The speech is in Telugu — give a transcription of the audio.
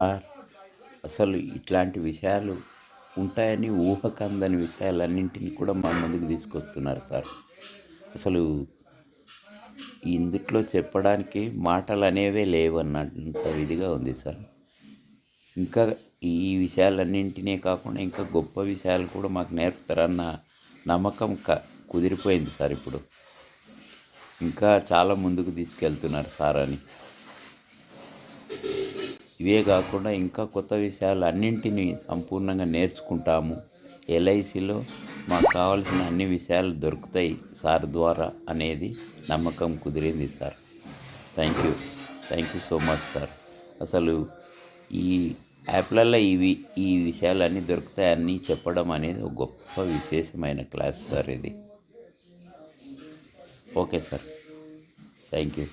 సార్, అసలు ఇట్లాంటి విషయాలు ఉంటాయని ఊహకందని విషయాలన్నింటినీ కూడా మా ముందుకు తీసుకొస్తున్నారు సార్. అసలు ఇందుట్లో చెప్పడానికి మాటలనేవే లేవన్నంత ఇదిగా ఉంది సార్. ఇంకా ఈ విషయాలన్నింటినే కాకుండా ఇంకా గొప్ప విషయాలు కూడా మాకు నేర్పుతారన్న నమ్మకం కుదిరిపోయింది సార్ ఇప్పుడు. ఇంకా చాలా ముందుకు తీసుకెళ్తున్నారు సార్ అని. ఇవే కాకుండా ఇంకా కొత్త విషయాలు అన్నింటినీ సంపూర్ణంగా నేర్చుకుంటాము. ఎల్ఐసిలో మాకు కావాల్సిన అన్ని విషయాలు దొరుకుతాయి సార్ ద్వారా అనేది నమ్మకం కుదిరింది sir. Thank you. Thank you so much sir. అసలు ఈ యాప్లల్లో ఈ విషయాలన్నీ దొరుకుతాయని చెప్పడం అనేది ఒక గొప్ప విశేషమైన క్లాస్ సార్ ఇది. Okay sir. Thank you.